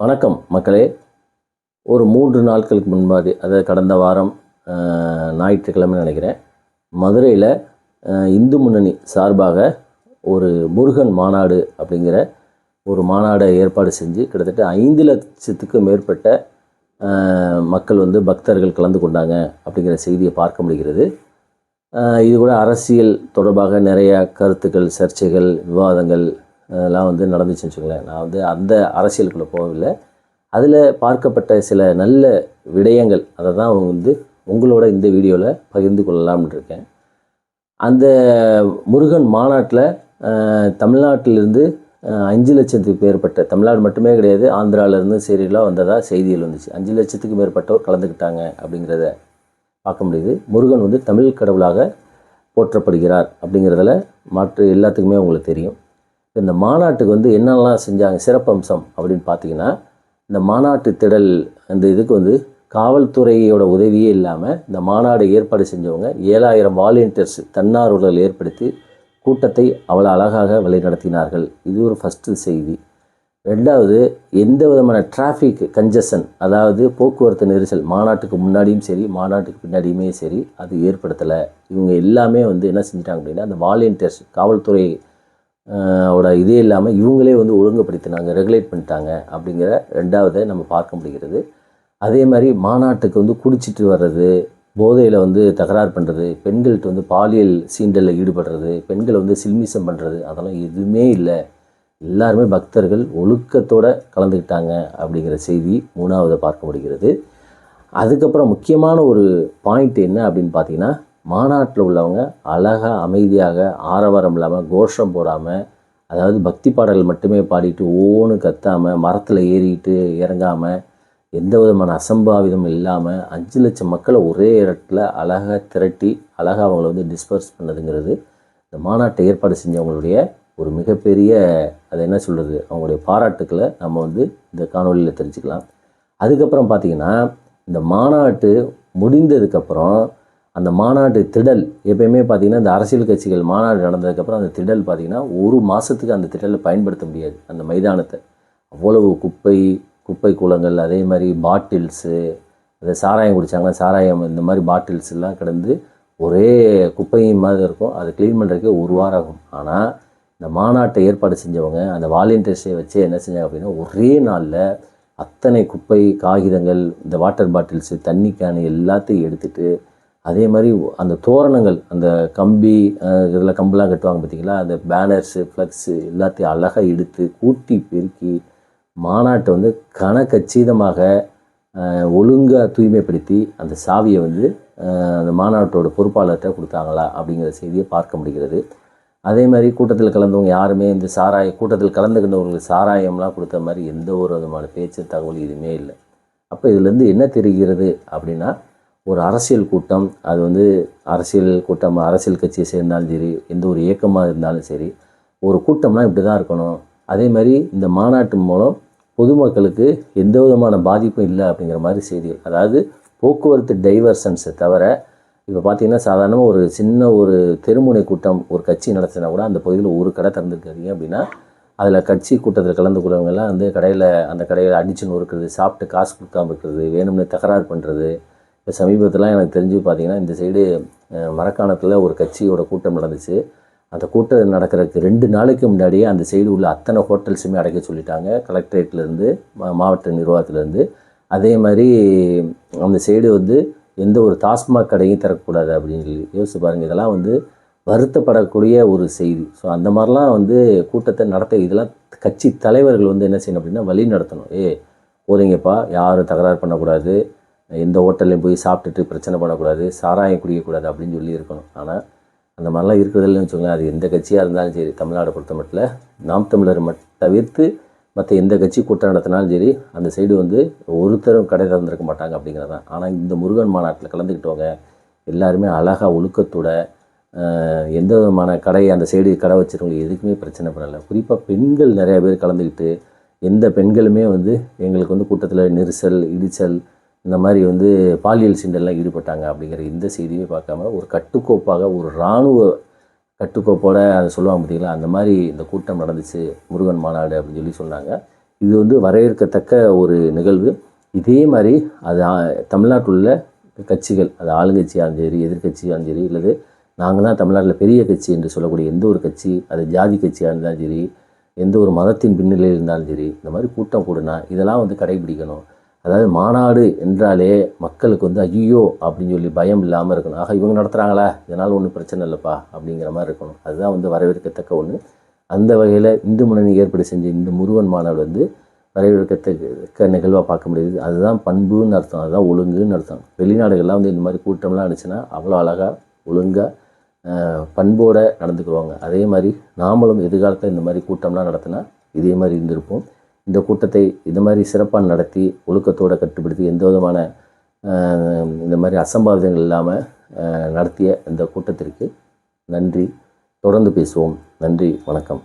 வணக்கம் மக்களே. ஒரு 3 நாட்களுக்கு முன்பாடி, அதாவது கடந்த வாரம் ஞாயிற்றுக்கிழமை நினைக்கிறேன், மதுரையில் இந்து முன்னணி சார்பாக ஒரு முருகன் மாநாடு அப்படிங்கிற ஒரு மாநாடை ஏற்பாடு செஞ்சு கிட்டத்தட்ட 5 லட்சத்துக்கும் மேற்பட்ட மக்கள் பக்தர்கள் கலந்து கொண்டாங்க அப்படிங்கிற செய்தியை பார்க்க முடிகிறது. இது கூட அரசியல் தொடர்பாக நிறைய கருத்துக்கள், சர்ச்சைகள், விவாதங்கள் அதெல்லாம் நடந்துச்சுன்னு வச்சுக்கோங்களேன். நான் அந்த அரசியலுக்குள்ளே போகவில்லை. அதில் பார்க்கப்பட்ட சில நல்ல விடயங்கள் அதை தான் உங்களோட இந்த வீடியோவில் பகிர்ந்து கொள்ளலாம்னு இருக்கேன். அந்த முருகன் மாநாட்டில் தமிழ்நாட்டிலிருந்து 5 லட்சத்துக்கு மேற்பட்ட, தமிழ்நாடு மட்டுமே கிடையாது, ஆந்திராவிலேருந்து சரிலாம் வந்ததாக செய்திகள் வந்துச்சு. 5 லட்சத்துக்கு மேற்பட்டோர் கலந்துக்கிட்டாங்க அப்படிங்கிறத பார்க்க முடியுது. முருகன் தமிழ் கடவுளாக போற்றப்படுகிறார் அப்படிங்கிறதுல மாற்று எல்லாத்துக்குமே உங்களுக்கு தெரியும். இந்த மாநாட்டுக்கு என்னெல்லாம் செஞ்சாங்க சிறப்பம்சம் அப்படின்னு பார்த்தீங்கன்னா, இந்த மாநாட்டு திடல் அந்த இதுக்கு காவல்துறையோட உதவியே இல்லாமல் இந்த மாநாடு ஏற்பாடு செஞ்சவங்க 7000 வாலண்டியர்ஸ் தன்னார்வலர்கள் ஏற்படுத்தி கூட்டத்தை அவ்வளோ அழகாக வழிநடத்தினார்கள். இது ஒரு ஃபஸ்ட்டு செய்தி. ரெண்டாவது, எந்த விதமான டிராஃபிக் கன்ஜஷன், அதாவது போக்குவரத்து நெரிசல் மாநாட்டுக்கு முன்னாடியும் சரி மாநாட்டுக்கு பின்னாடியுமே சரி அது ஏற்படுத்தலை. இவங்க எல்லாமே என்ன செஞ்சிட்டாங்க அப்படின்னா, அந்த வாலண்டியர்ஸ் காவல்துறை இதே இல்லாமல் இவங்களே ஒழுங்குபடுத்தினாங்க, ரெகுலேட் பண்ணிட்டாங்க அப்படிங்கிற ரெண்டாவதை நம்ம பார்க்க முடிகிறது. அதே மாதிரி மாநாட்டுக்கு குடிச்சிட்டு வர்றது, போதையில் தகராறு பண்ணுறது, பெண்கள்கிட்ட பாலியல் சீண்டலில் ஈடுபடுறது, பெண்களை சில்மிசம் பண்ணுறது, அதெல்லாம் எதுவுமே இல்லை. எல்லாருமே பக்தர்கள் ஒழுக்கத்தோடு கலந்துக்கிட்டாங்க அப்படிங்கிற செய்தி 3ஆவதை பார்க்க முடிகிறது. அதுக்கப்புறம் முக்கியமான ஒரு பாயிண்ட் என்ன அப்படின்னு பார்த்தீங்கன்னா, மாநாட்டில் உள்ளவங்க அழகாக அமைதியாக ஆரவாரம் இல்லாமல் கோஷம் போடாமல், அதாவது பக்தி பாடல்கள் மட்டுமே பாடிட்டு ஓன்னு கத்தாமல், மரத்தில் ஏறிட்டு இறங்காமல், எந்த விதமான அசம்பாவிதம் இல்லாமல் 5 லட்சம் மக்களை ஒரே இடத்துல அழகாக திரட்டி அழகாக அவங்கள டிஸ்பர்ஸ் பண்ணதுங்கிறது இந்த மாநாட்டை ஏற்பாடு செஞ்சவங்களுடைய ஒரு மிகப்பெரிய, அதை என்ன சொல்கிறது, அவங்களுடைய பாராட்டுக்களை நம்ம இந்த காணொலியில் தெரிஞ்சுக்கலாம். அதுக்கப்புறம் பார்த்திங்கன்னா, இந்த மாநாட்டு முடிந்ததுக்கப்புறம் அந்த மாநாட்டு திடல் எப்பயுமே பார்த்திங்கன்னா, இந்த அரசியல் கட்சிகள் மாநாடு நடந்ததுக்கப்புறம் அந்த திடல் பார்த்திங்கன்னா 1 மாதத்துக்கு அந்த திடலை பயன்படுத்த முடியாது. அந்த மைதானத்தை அவ்வளவு குப்பை கூலங்கள், அதே மாதிரி பாட்டில்ஸு, அதை சாராயம் குடித்தாங்கன்னா சாராயம், இந்த மாதிரி பாட்டில்ஸ் எல்லாம் கிடந்து ஒரே குப்பையும் மாதிரி இருக்கும். அதை க்ளீன் பண்ணுறதுக்கே 1 வாரம் ஆகும். ஆனால் இந்த மாநாட்டை ஏற்பாடு செஞ்சவங்க அந்த வாலண்டியர்ஸை வச்சு என்ன செஞ்சாங்க அப்படின்னா, ஒரே நாளில் அத்தனை குப்பை, காகிதங்கள், இந்த வாட்டர் பாட்டில்ஸு, தண்ணி கேனு எல்லாத்தையும் எடுத்துகிட்டு, அதே மாதிரி அந்த தோரணங்கள், அந்த கம்பி இதில் கம்பெலாம் கட்டுவாங்க பார்த்திங்களா, அந்த பேனர்ஸு, ஃப்ளக்ஸு எல்லாத்தையும் அழகாக எடுத்து கூட்டி பெருக்கி மாநாட்டை கனக்கச்சிதமாக ஒழுங்காக தூய்மைப்படுத்தி அந்த சாவியை அந்த மாநாட்டோட பொறுப்பாளர்கிட்ட கொடுத்தாங்களா அப்படிங்கிற செய்தியை பார்க்க முடிகிறது. அதே மாதிரி கூட்டத்தில் கலந்தவங்க யாருமே இந்த கூட்டத்தில் கலந்துக்கிட்டவங்களுக்கு சாராயம்லாம் கொடுத்த மாதிரி எந்த ஒரு விதமான பேச்சு தகவல் எதுவுமே இல்லை. அப்போ இதுலேருந்து என்ன தெரிகிறது அப்படின்னா, ஒரு அரசியல் கூட்டம், அது அரசியல் கூட்டம், அரசியல் கட்சியை சேர்ந்தாலும் சரி, எந்த ஒரு இயக்கமாக இருந்தாலும் சரி, ஒரு கூட்டம்னா இப்படி தான் இருக்கணும். அதே மாதிரி இந்த மாநாட்டு மூலம் பொதுமக்களுக்கு எந்த விதமான பாதிப்பும் இல்லை அப்படிங்கிற மாதிரி செய்திகள். அதாவது போக்குவரத்து டைவர்ஷன்ஸை தவிர, இப்போ பார்த்திங்கன்னா சாதாரணமாக ஒரு சின்ன ஒரு தெருமுனை கூட்டம் ஒரு கட்சி நடத்தினா கூட அந்த பகுதியில் ஒரு கடை திறந்துருக்காதீங்க அப்படின்னா, அதில் கட்சி கூட்டத்தில் கலந்து கொள்றவங்கெல்லாம் அந்த கடையில் அடிச்சு நொறுக்கிறது, சாப்பிட்டு காசு கொடுக்காம இருக்கிறது, வேணும்னு தகராறு பண்ணுறது. இப்போ சமீபத்தில் எனக்கு தெரிஞ்சு பார்த்திங்கன்னா, இந்த சைடு மரக்காணத்தில் ஒரு கட்சியோட கூட்டம் நடந்துச்சு. அந்த கூட்டம் நடக்கிறதுக்கு 2 நாளைக்கு முன்னாடியே அந்த சைடு உள்ள அத்தனை ஹோட்டல்ஸுமே அடைக்க சொல்லிட்டாங்க, கலெக்டரேட்லேருந்து, மாவட்ட நிர்வாகத்திலேருந்து. அதே மாதிரி அந்த சைடு எந்த ஒரு டாஸ்மாக் கடையும் திறக்கக்கூடாது அப்படின்னு சொல்லி யோசிச்சு பாருங்கள். இதெல்லாம் வருத்தப்படக்கூடிய ஒரு செய்தி. ஸோ அந்த மாதிரிலாம் கூட்டத்தை நடத்த, இதெல்லாம் கட்சி தலைவர்கள் என்ன செய்யணும் அப்படின்னா வழி நடத்தணும். போகிறீங்கப்பா, யாரும் தகராறு பண்ணக்கூடாது, எந்த ஹோட்டல்லையும் போய் சாப்பிட்டுட்டு பிரச்சனை பண்ணக்கூடாது, சாராயம் குடிக்கக்கூடாது அப்படின்னு சொல்லி இருக்கணும். ஆனால் அந்த மாதிரிலாம் இருக்கிறதில்லன்னு வச்சுக்கோங்களேன். அது எந்த கட்சியாக இருந்தாலும் சரி, தமிழ்நாடு பொறுத்த மட்டும் நாம் தமிழர் தவிர்த்து மற்ற எந்த கட்சி கூட்டம் நடத்தினாலும் சரி, அந்த சைடு ஒருத்தரும் கடை திறந்துருக்க மாட்டாங்க அப்படிங்கிறதான். ஆனால் இந்த முருகன் மாநாட்டில் கலந்துக்கிட்டவங்க எல்லாருமே அழகாக ஒழுக்கத்தோட, எந்த விதமான கடை, அந்த சைடு கடை வச்சுருவங்க எதுக்குமே பிரச்சனை பண்ணலை. குறிப்பாக பெண்கள் நிறையா பேர் கலந்துக்கிட்டு, எந்த பெண்களுமே எங்களுக்கு கூட்டத்தில் நெரிசல், இடிச்சல், இந்த மாதிரி பாலியல் சீண்டல்லாம் ஈடுபட்டாங்க அப்படிங்கிற இந்த செய்தியே பார்க்காம ஒரு கட்டுக்கோப்பாக, ஒரு இராணுவ கட்டுக்கோப்போடு அதை சொல்லுவாங்க பார்த்தீங்களா, அந்த மாதிரி இந்த கூட்டம் நடந்துச்சு முருகன் மாநாடு அப்படின்னு சொல்லி சொன்னாங்க. இது வந்து வரவேற்கத்தக்க ஒரு நிகழ்வு. இதே மாதிரி அது தமிழ்நாட்டில் உள்ள கட்சிகள், அது ஆளுங்கட்சியாலும் சரி, எதிர்கட்சியாலும் சரி, இல்லது நாங்கள் தான் தமிழ்நாட்டில் பெரிய கட்சி என்று சொல்லக்கூடிய எந்த ஒரு கட்சி, அது ஜாதி கட்சியாக இருந்தாலும் சரி, எந்த ஒரு மதத்தின் பின்னிலையில் இருந்தாலும் சரி, இந்த மாதிரி கூட்டம் கூடுனா இதெல்லாம் வந்து கடைபிடிக்கணும். அதாவது மாநாடு என்றாலே மக்களுக்கு வந்து ஐயோ அப்படின்னு சொல்லி பயம் இல்லாமல் இருக்கணும். ஆக இவங்க நடத்துகிறாங்களா, இதனால் ஒன்றும் பிரச்சனை இல்லைப்பா அப்படிங்கிற மாதிரி இருக்கணும். அதுதான் வந்து வரவேற்கத்தக்க ஒன்று. அந்த வகையில் இந்து முன்னணி ஏற்பாடு செஞ்ச இந்த முருகன் மாநாடு வந்து வரவேற்கத்தக்க நிகழ்வாக பார்க்க முடியுது. அதுதான் பண்புன்னு அர்த்தம், அதுதான் ஒழுங்குன்னு அர்த்தம். வெளிநாடுகள்லாம் வந்து இந்த மாதிரி கூட்டம்லாம் இருந்துச்சுன்னா அவ்வளோ அழகாக ஒழுங்காக பண்போடு நடந்துக்குவாங்க. அதே மாதிரி நாமளும் எதிர்காலத்தில் இந்த மாதிரி கூட்டம்லாம் நடத்தினா இதே மாதிரி இருந்திருப்போம். இந்த கூட்டத்தை இது மாதிரி சிறப்பாக நடத்தி ஒழுக்கத்தோடு கட்டுப்படுத்தி எந்த விதமான இந்த மாதிரி அசம்பாவிதங்கள் இல்லாமல் நடத்திய இந்த கூட்டத்திற்கு நன்றி. தொடர்ந்து பேசுவோம். நன்றி, வணக்கம்.